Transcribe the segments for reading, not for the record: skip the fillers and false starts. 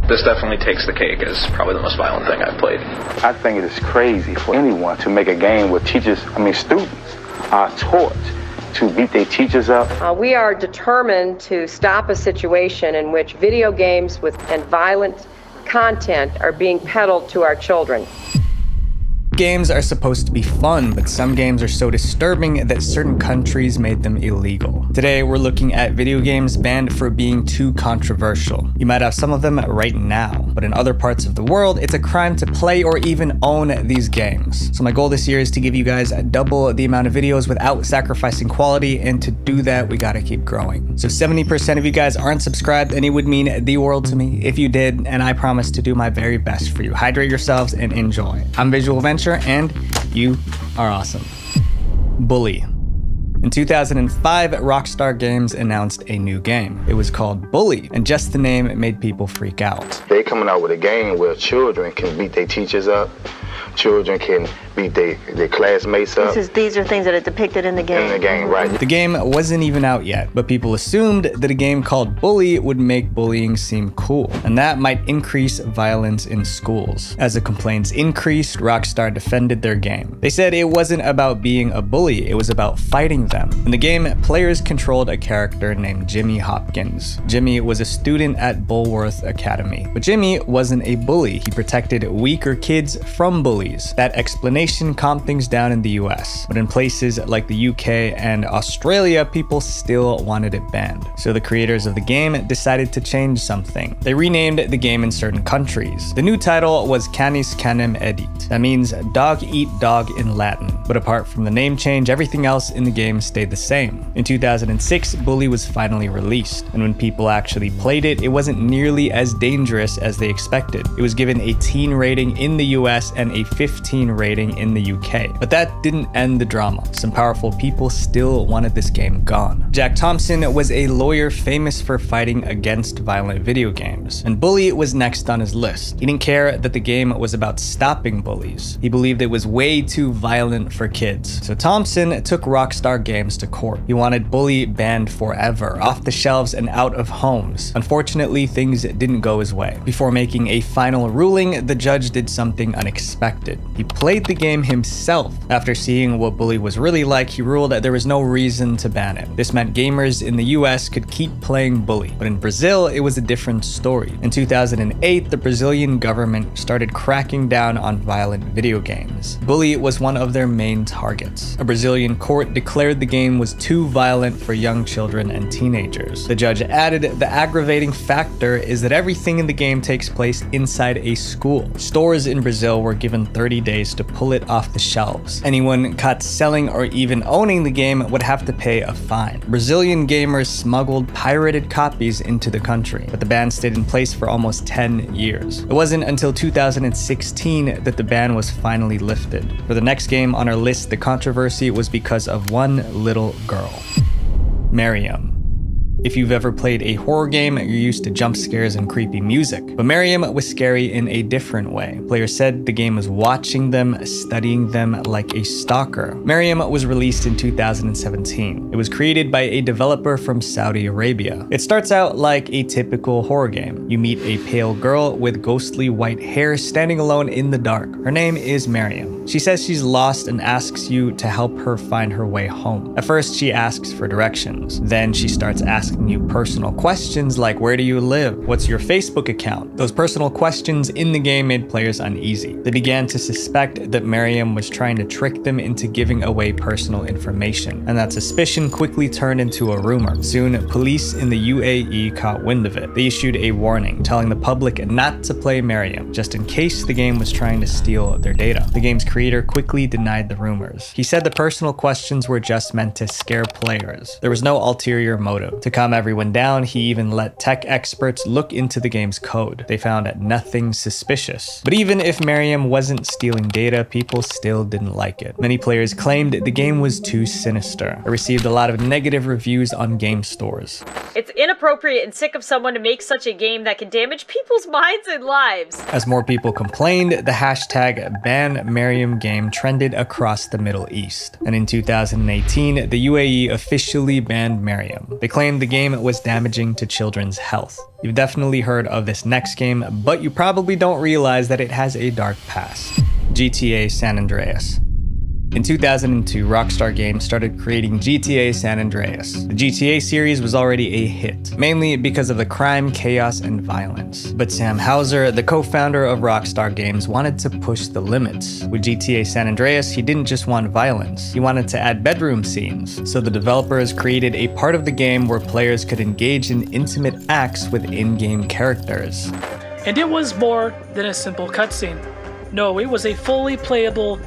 This definitely takes the cake as probably the most violent thing I've played. I think it is crazy for anyone to make a game where students are taught to beat their teachers up. We are determined to stop a situation in which video games and violent content are being peddled to our children. Games are supposed to be fun, but some games are so disturbing that certain countries made them illegal. Today, we're looking at video games banned for being too controversial. You might have some of them right now, but in other parts of the world, it's a crime to play or even own these games. So my goal this year is to give you guys double the amount of videos without sacrificing quality, and to do that, we gotta keep growing. So 70% of you guys aren't subscribed, and it would mean the world to me if you did, and I promise to do my very best for you. Hydrate yourselves and enjoy. I'm visualventure, and you are awesome. Bully. In 2005, Rockstar Games announced a new game. It was called Bully, and just the name made people freak out. They're coming out with a game where children can beat their teachers up. Children can beat their classmates up. These are things that are depicted in the game. In the game, right. The game wasn't even out yet, but people assumed that a game called Bully would make bullying seem cool, and that might increase violence in schools. As the complaints increased, Rockstar defended their game. They said it wasn't about being a bully, it was about fighting them. In the game, players controlled a character named Jimmy Hopkins. Jimmy was a student at Bulworth Academy, but Jimmy wasn't a bully. He protected weaker kids from bullies. That explanation calmed things down in the US, but in places like the UK and Australia, people still wanted it banned. So the creators of the game decided to change something. They renamed the game in certain countries. The new title was Canis Canem Edit. That means dog eat dog in Latin. But apart from the name change, everything else in the game stayed the same. In 2006, Bully was finally released, and when people actually played it, it wasn't nearly as dangerous as they expected. It was given a teen rating in the US and a 15 rating in the UK. But that didn't end the drama. Some powerful people still wanted this game gone. Jack Thompson was a lawyer famous for fighting against violent video games, and Bully was next on his list. He didn't care that the game was about stopping bullies. He believed it was way too violent for kids. So Thompson took Rockstar Games to court. He wanted Bully banned forever, off the shelves and out of homes. Unfortunately, things didn't go his way. Before making a final ruling, the judge did something unexpected. He played the game himself. After seeing what Bully was really like, he ruled that there was no reason to ban it. This meant gamers in the US could keep playing Bully, but in Brazil, it was a different story. In 2008, the Brazilian government started cracking down on violent video games. Bully was one of their main targets. A Brazilian court declared the game was too violent for young children and teenagers. The judge added, the aggravating factor is that everything in the game takes place inside a school. Stores in Brazil were given 30 days to pull it off the shelves. Anyone caught selling or even owning the game would have to pay a fine. Brazilian gamers smuggled pirated copies into the country, but the ban stayed in place for almost 10 years. It wasn't until 2016 that the ban was finally lifted. For the next game on our list, the controversy was because of one little girl. Miam. If you've ever played a horror game, you're used to jump scares and creepy music. But Miam was scary in a different way. Players said the game was watching them, studying them like a stalker. Miam was released in 2017. It was created by a developer from Saudi Arabia. It starts out like a typical horror game. You meet a pale girl with ghostly white hair standing alone in the dark. Her name is Miam. She says she's lost and asks you to help her find her way home. At first, she asks for directions. Then she starts asking you personal questions like, where do you live? What's your Facebook account? Those personal questions in the game made players uneasy. They began to suspect that Miam was trying to trick them into giving away personal information, and that suspicion quickly turned into a rumor. Soon, police in the UAE caught wind of it. They issued a warning telling the public not to play Miam, just in case the game was trying to steal their data. The game's creator quickly denied the rumors. He said the personal questions were just meant to scare players. There was no ulterior motive. To calm everyone down, he even let tech experts look into the game's code. They found nothing suspicious. But even if Miam wasn't stealing data, people still didn't like it. Many players claimed the game was too sinister. It received a lot of negative reviews on game stores. It's inappropriate and sick of someone to make such a game that can damage people's minds and lives. As more people complained, the hashtag #BanMiam trended across the Middle East. And in 2018, the UAE officially banned Miam. They claimed the the game was damaging to children's health. You've definitely heard of this next game, but you probably don't realize that it has a dark past. GTA San Andreas. In 2002, Rockstar Games started creating GTA San Andreas. The GTA series was already a hit, mainly because of the crime, chaos, and violence. But Sam Houser, the co-founder of Rockstar Games, wanted to push the limits. With GTA San Andreas, he didn't just want violence, he wanted to add bedroom scenes. So the developers created a part of the game where players could engage in intimate acts with in-game characters. And it was more than a simple cutscene. No, it was a fully playable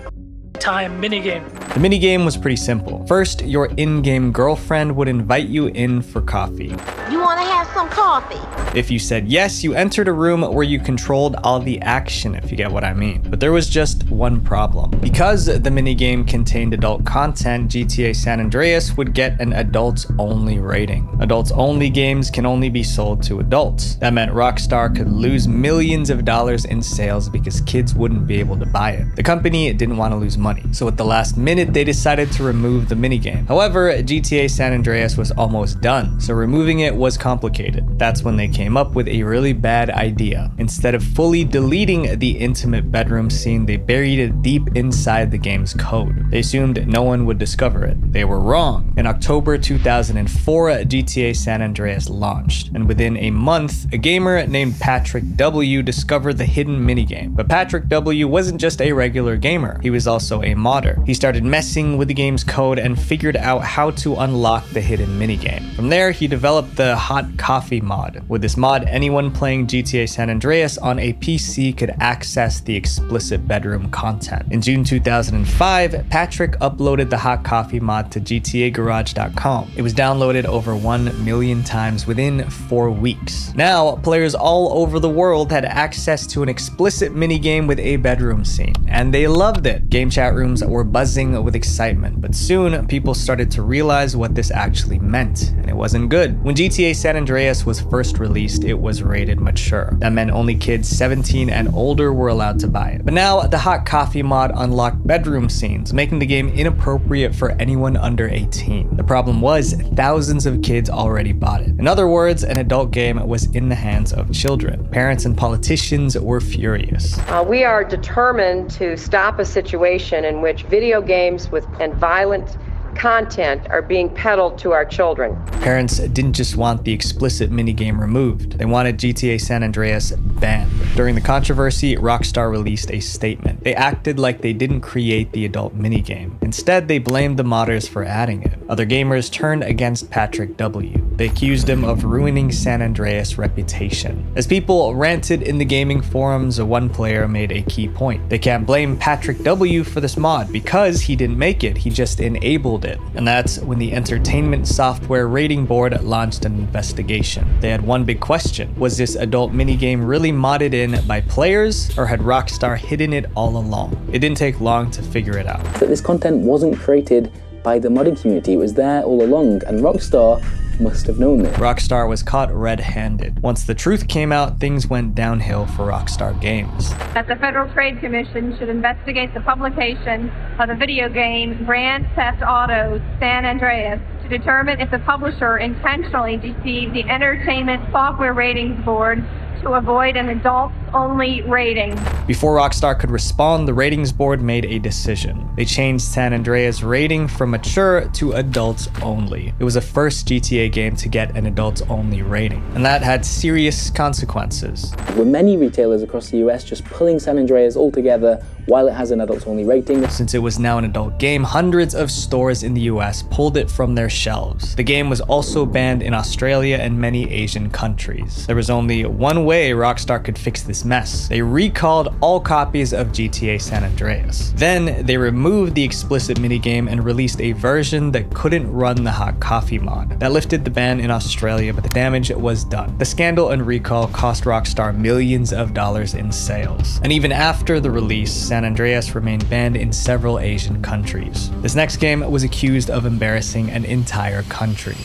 time minigame. The minigame was pretty simple. First, your in-game girlfriend would invite you in for coffee. You want to have some coffee? If you said yes, you entered a room where you controlled all the action, if you get what I mean. But there was just one problem. Because the minigame contained adult content, GTA San Andreas would get an adults-only rating. Adults-only games can only be sold to adults. That meant Rockstar could lose millions of dollars in sales because kids wouldn't be able to buy it. The company didn't want to lose money, so at the last minute, they decided to remove the minigame. However, GTA San Andreas was almost done, so removing it was complicated. That's when they came up with a really bad idea. Instead of fully deleting the intimate bedroom scene, they buried it deep inside the game's code. They assumed no one would discover it. They were wrong. In October 2004, GTA San Andreas launched, and within a month, a gamer named Patrick W discovered the hidden minigame. But Patrick W wasn't just a regular gamer, he was also a modder. He started messing with the game's code and figured out how to unlock the hidden minigame. From there, he developed the Hot Coffee mod. With this mod, anyone playing GTA San Andreas on a PC could access the explicit bedroom content. In June 2005, Patrick uploaded the Hot Coffee mod to GTAgarage.com. It was downloaded over 1 million times within 4 weeks. Now, players all over the world had access to an explicit minigame with a bedroom scene, and they loved it. Game chat rooms were buzzing with excitement, but soon people started to realize what this actually meant, and it wasn't good. When GTA San Andreas was first released, it was rated mature. That meant only kids 17 and older were allowed to buy it. But now, the Hot Coffee mod unlocked bedroom scenes, making the game inappropriate for anyone under 18. The problem was, thousands of kids already bought it. In other words, an adult game was in the hands of children. Parents and politicians were furious. We are determined to stop a situation in which video games and violent content are being peddled to our children. Parents didn't just want the explicit minigame removed, they wanted GTA San Andreas banned. During the controversy, Rockstar released a statement. They acted like they didn't create the adult minigame. Instead, they blamed the modders for adding it. Other gamers turned against Patrick W. They accused him of ruining San Andreas' reputation. As people ranted in the gaming forums, one player made a key point. They can't blame Patrick W for this mod because he didn't make it, he just enabled it. And that's when the Entertainment Software Rating Board launched an investigation. They had one big question. Was this adult minigame really modded in by players, or had Rockstar hidden it all along? It didn't take long to figure it out. That this content wasn't created by the modding community, it was there all along, and Rockstar must have known this. Rockstar was caught red-handed. Once the truth came out, things went downhill for Rockstar Games. That the Federal Trade Commission should investigate the publication of the video game Grand Theft Auto San Andreas to determine if the publisher intentionally deceived the Entertainment Software Ratings Board to avoid an adults-only rating. Before Rockstar could respond, the ratings board made a decision. They changed San Andreas' rating from mature to adults only. It was the first GTA game to get an adults-only rating, and that had serious consequences. With many retailers across the US just pulling San Andreas altogether while it has an adults-only rating. Since it was now an adult game, hundreds of stores in the US pulled it from their shelves. The game was also banned in Australia and many Asian countries. There was only one way Rockstar could fix this mess. They recalled all copies of GTA San Andreas. Then they removed the explicit minigame and released a version that couldn't run the Hot Coffee mod. That lifted the ban in Australia, but the damage was done. The scandal and recall cost Rockstar millions of dollars in sales. And even after the release, San Andreas remained banned in several Asian countries. This next game was accused of embarrassing an entire country.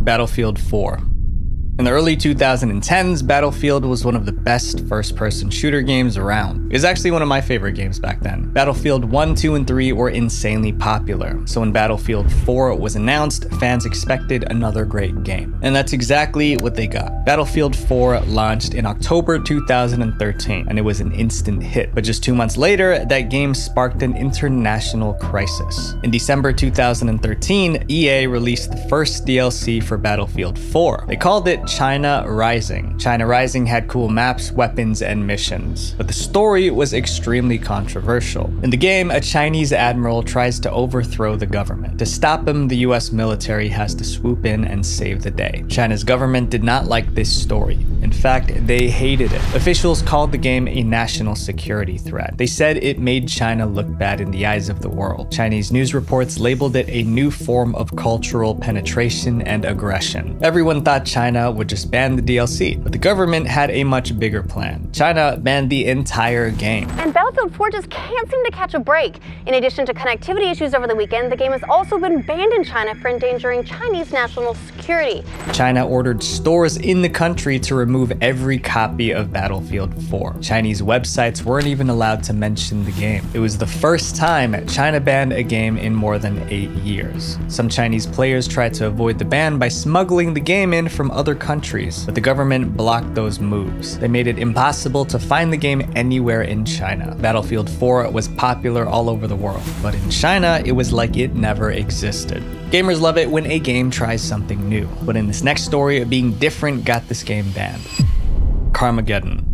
Battlefield 4. In the early 2010s, Battlefield was one of the best first-person shooter games around. It was actually one of my favorite games back then. Battlefield 1, 2, and 3 were insanely popular, so when Battlefield 4 was announced, fans expected another great game. And that's exactly what they got. Battlefield 4 launched in October 2013, and it was an instant hit. But just 2 months later, that game sparked an international crisis. In December 2013, EA released the first DLC for Battlefield 4. They called it China Rising. China Rising had cool maps, weapons, and missions, but the story was extremely controversial. In the game, a Chinese admiral tries to overthrow the government. To stop him, the US military has to swoop in and save the day. China's government did not like this story. In fact, they hated it. Officials called the game a national security threat. They said it made China look bad in the eyes of the world. Chinese news reports labeled it a new form of cultural penetration and aggression. Everyone thought China would just ban the DLC, but the government had a much bigger plan. China banned the entire game. And Battlefield 4 just can't seem to catch a break. In addition to connectivity issues over the weekend, the game has also been banned in China for endangering Chinese national security. China ordered stores in the country to remove every copy of Battlefield 4. Chinese websites weren't even allowed to mention the game. It was the first time China banned a game in more than 8 years. Some Chinese players tried to avoid the ban by smuggling the game in from other countries, but the government blocked those moves. They made it impossible to find the game anywhere in China. Battlefield 4 was popular all over the world, but in China, it was like it never existed. Gamers love it when a game tries something new, but in this next story, being different got this game banned. Carmageddon.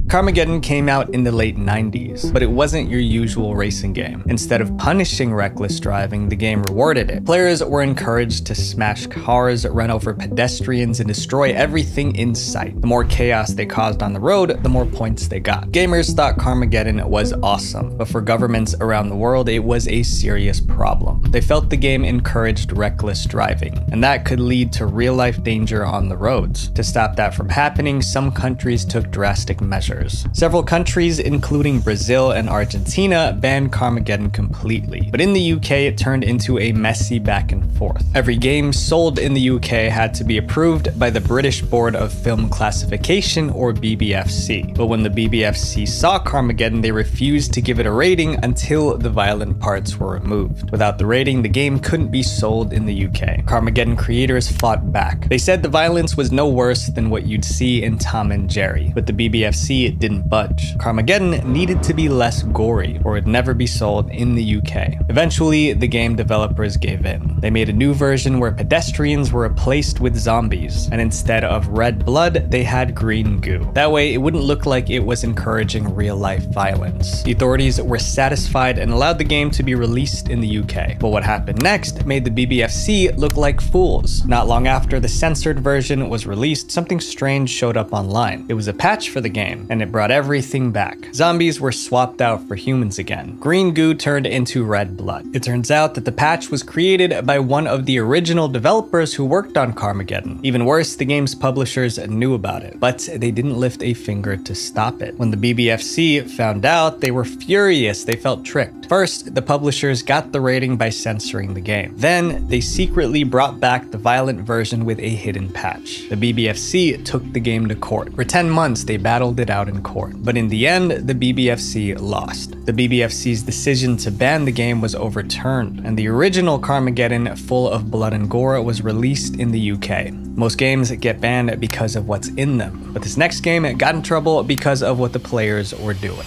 Carmageddon came out in the late 90s, but it wasn't your usual racing game. Instead of punishing reckless driving, the game rewarded it. Players were encouraged to smash cars, run over pedestrians, and destroy everything in sight. The more chaos they caused on the road, the more points they got. Gamers thought Carmageddon was awesome, but for governments around the world, it was a serious problem. They felt the game encouraged reckless driving, and that could lead to real-life danger on the roads. To stop that from happening, some countries took drastic measures. Several countries, including Brazil and Argentina, banned Carmageddon completely. But in the UK, it turned into a messy back and forth. Every game sold in the UK had to be approved by the British Board of Film Classification, or BBFC. But when the BBFC saw Carmageddon, they refused to give it a rating until the violent parts were removed. Without the rating, the game couldn't be sold in the UK. Carmageddon creators fought back. They said the violence was no worse than what you'd see in Tom and Jerry, but the BBFC didn't budge. Carmageddon needed to be less gory, or it'd never be sold in the UK. Eventually, the game developers gave in. They made a new version where pedestrians were replaced with zombies, and instead of red blood, they had green goo. That way, it wouldn't look like it was encouraging real-life violence. The authorities were satisfied and allowed the game to be released in the UK. But what happened next made the BBFC look like fools. Not long after the censored version was released, something strange showed up online. It was a patch for the game, and it brought everything back. Zombies were swapped out for humans again. Green goo turned into red blood. It turns out that the patch was created by one of the original developers who worked on Carmageddon. Even worse, the game's publishers knew about it, but they didn't lift a finger to stop it. When the BBFC found out, they were furious. They felt tricked. First, the publishers got the rating by censoring the game. Then, they secretly brought back the violent version with a hidden patch. The BBFC took the game to court. For 10 months, they battled it out in court, but in the end, the BBFC lost. The BBFC's decision to ban the game was overturned, and the original Carmageddon, full of blood and gore, was released in the UK. Most games get banned because of what's in them, but this next game got in trouble because of what the players were doing.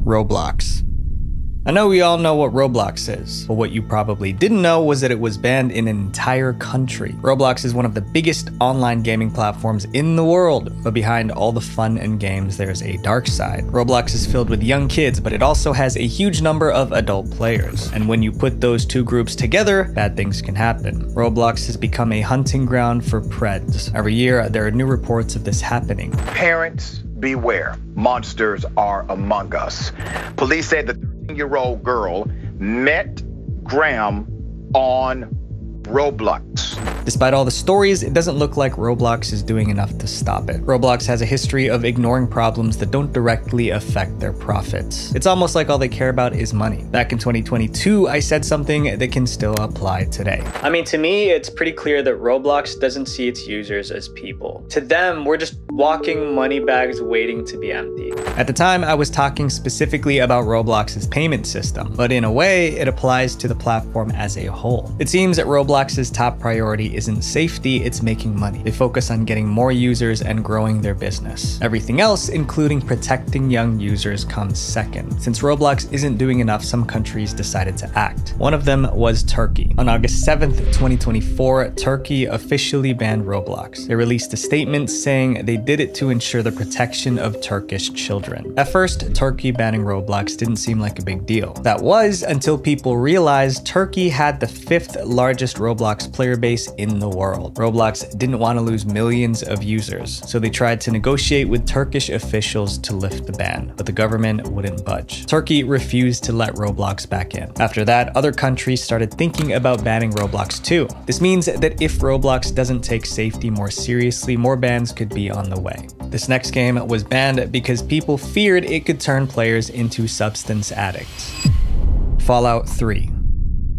Roblox. I know we all know what Roblox is, but what you probably didn't know was that it was banned in an entire country. Roblox is one of the biggest online gaming platforms in the world, but behind all the fun and games, there's a dark side. Roblox is filled with young kids, but it also has a huge number of adult players. And when you put those two groups together, bad things can happen. Roblox has become a hunting ground for preds. Every year, there are new reports of this happening. Parents, beware. Monsters are among us. Police said the 13-year-old girl met Graham on Roblox. Despite all the stories, it doesn't look like Roblox is doing enough to stop it. Roblox has a history of ignoring problems that don't directly affect their profits. It's almost like all they care about is money. Back in 2022, I said something that can still apply today. I mean, to me, it's pretty clear that Roblox doesn't see its users as people. To them, we're just walking money bags waiting to be empty. At the time, I was talking specifically about Roblox's payment system, but in a way, it applies to the platform as a whole. It seems that Roblox's top priority isn't safety, it's making money. They focus on getting more users and growing their business. Everything else, including protecting young users, comes second. Since Roblox isn't doing enough, some countries decided to act. One of them was Turkey. On August 7th, 2024, Turkey officially banned Roblox. They released a statement saying they did it to ensure the protection of Turkish children. At first, Turkey banning Roblox didn't seem like a big deal. That was until people realized Turkey had the 5th largest Roblox player base in the world. Roblox didn't want to lose millions of users, so they tried to negotiate with Turkish officials to lift the ban, but the government wouldn't budge. Turkey refused to let Roblox back in. After that, other countries started thinking about banning Roblox too. This means that if Roblox doesn't take safety more seriously, more bans could be on the way. This next game was banned because people feared it could turn players into substance addicts. Fallout 3.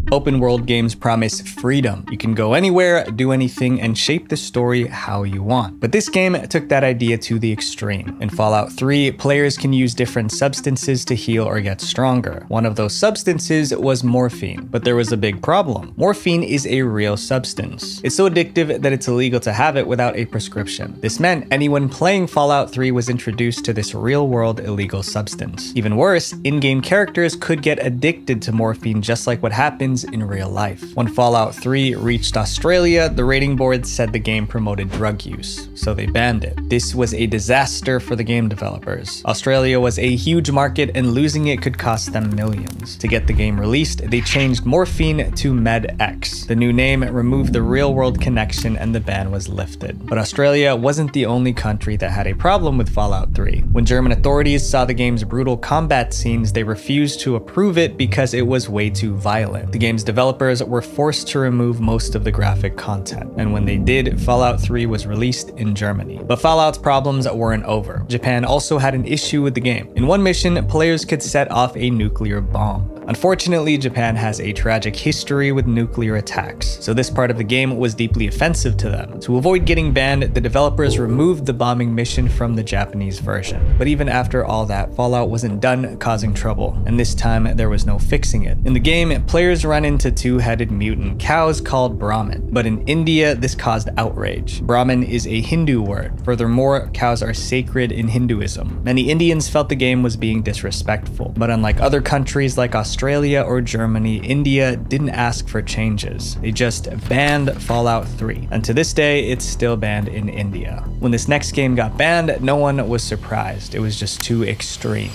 Open world games promise freedom. You can go anywhere, do anything, and shape the story how you want. But this game took that idea to the extreme. In Fallout 3, players can use different substances to heal or get stronger. One of those substances was morphine, but there was a big problem. Morphine is a real substance. It's so addictive that it's illegal to have it without a prescription. This meant anyone playing Fallout 3 was introduced to this real-world illegal substance. Even worse, in-game characters could get addicted to morphine just like what happens in real life. When Fallout 3 reached Australia, the rating board said the game promoted drug use, so they banned it. This was a disaster for the game developers. Australia was a huge market and losing it could cost them millions. To get the game released, they changed morphine to Med-X. The new name removed the real-world connection and the ban was lifted. But Australia wasn't the only country that had a problem with Fallout 3. When German authorities saw the game's brutal combat scenes, they refused to approve it because it was way too violent. The game's developers were forced to remove most of the graphic content, and when they did, Fallout 3 was released in Germany. But Fallout's problems weren't over. Japan also had an issue with the game. In one mission, players could set off a nuclear bomb. Unfortunately, Japan has a tragic history with nuclear attacks, so this part of the game was deeply offensive to them. To avoid getting banned, the developers removed the bombing mission from the Japanese version. But even after all that, Fallout wasn't done causing trouble, and this time there was no fixing it. In the game, players run into two-headed mutant cows called Brahmin, but in India, this caused outrage. Brahmin is a Hindu word. Furthermore, cows are sacred in Hinduism. Many Indians felt the game was being disrespectful, but unlike other countries like Australia or Germany, India didn't ask for changes. They just banned Fallout 3, and to this day, it's still banned in India. When this next game got banned, no one was surprised. It was just too extreme.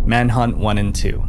Manhunt 1 and 2.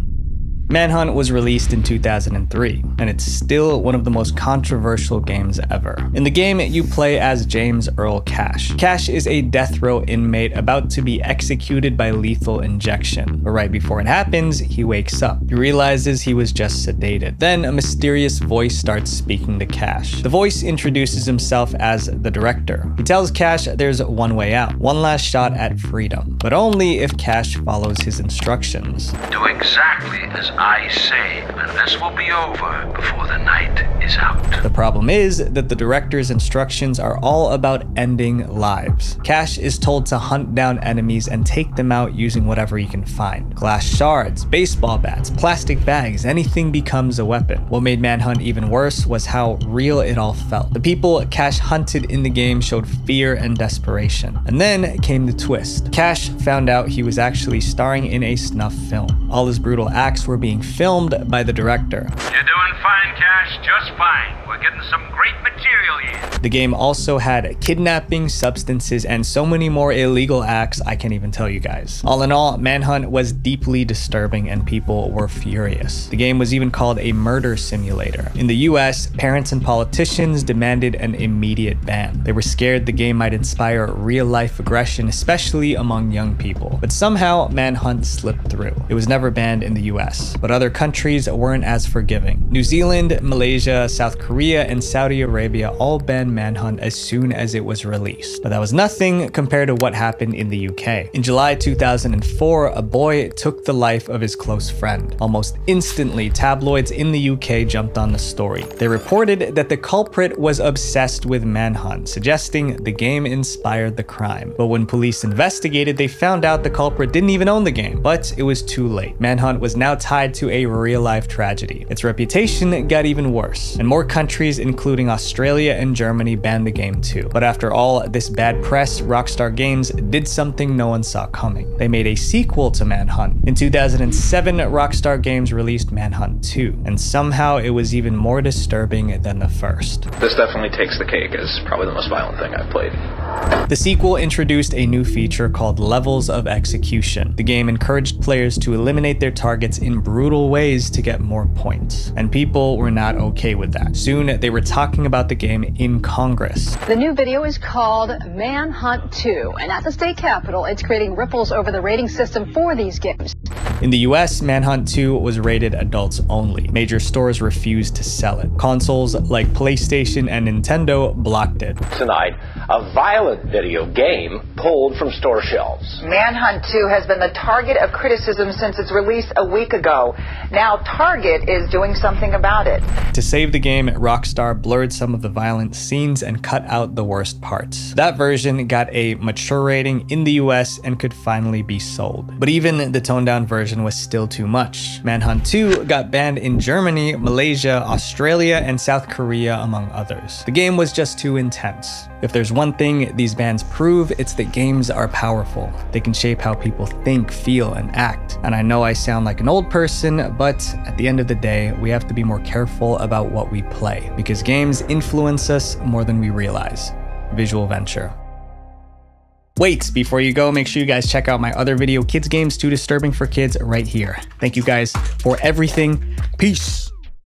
Manhunt was released in 2003, and it's still one of the most controversial games ever. In the game, you play as James Earl Cash. Cash is a death row inmate about to be executed by lethal injection, but right before it happens, he wakes up. He realizes he was just sedated. Then a mysterious voice starts speaking to Cash. The voice introduces himself as the director. He tells Cash there's one way out, one last shot at freedom, but only if Cash follows his instructions. Do exactly as I say, and this will be over before the night is out. The problem is that the director's instructions are all about ending lives. Cash is told to hunt down enemies and take them out using whatever he can find. Glass shards, baseball bats, plastic bags, anything becomes a weapon. What made Manhunt even worse was how real it all felt. The people Cash hunted in the game showed fear and desperation. And then came the twist. Cash found out he was actually starring in a snuff film. All his brutal acts were being filmed by the director. You're doing fine, Cash, just fine. We're getting some great material here. The game also had kidnapping, substances, and so many more illegal acts I can't even tell you guys. All in all, Manhunt was deeply disturbing and people were furious. The game was even called a murder simulator. In the US, parents and politicians demanded an immediate ban. They were scared the game might inspire real-life aggression, especially among young people. But somehow, Manhunt slipped through. It was never banned in the US, but other countries weren't as forgiving. New Zealand, Malaysia, Malaysia, South Korea, and Saudi Arabia all banned Manhunt as soon as it was released. But that was nothing compared to what happened in the UK. In July 2004, a boy took the life of his close friend. Almost instantly, tabloids in the UK jumped on the story. They reported that the culprit was obsessed with Manhunt, suggesting the game inspired the crime. But when police investigated, they found out the culprit didn't even own the game. But it was too late. Manhunt was now tied to a real-life tragedy. Its reputation got even worse, and more countries, including Australia and Germany, banned the game too. But after all this bad press, Rockstar Games did something no one saw coming. They made a sequel to Manhunt. In 2007, Rockstar Games released Manhunt 2, and somehow it was even more disturbing than the first. This definitely takes the cake as probably the most violent thing I've played. The sequel introduced a new feature called Levels of Execution. The game encouraged players to eliminate their targets in brutal ways to get more points, and people were not okay with that. Soon, they were talking about the game in Congress. The new video is called Manhunt 2, and at the state capitol, it's creating ripples over the rating system for these games. In the US, Manhunt 2 was rated adults only. Major stores refused to sell it. Consoles like PlayStation and Nintendo blocked it. Tonight, a violent video game pulled from store shelves. Manhunt 2 has been the target of criticism since its release a week ago. Now Target is doing something about it. To save the game, Rockstar blurred some of the violent scenes and cut out the worst parts. That version got a mature rating in the US and could finally be sold. But even the toned-down version was still too much. Manhunt 2 got banned in Germany, Malaysia, Australia, and South Korea, among others. The game was just too intense. If there's one thing these bans prove, it's that games are powerful. They can shape how people think, feel, and act. And I know I sound like an old person, but at the end of the day, we have to be more careful about what we play, because games influence us more than we realize. Visual Venture. Wait, before you go, make sure you guys check out my other video, Kids Games Too Disturbing for Kids, right here. Thank you guys for everything. Peace.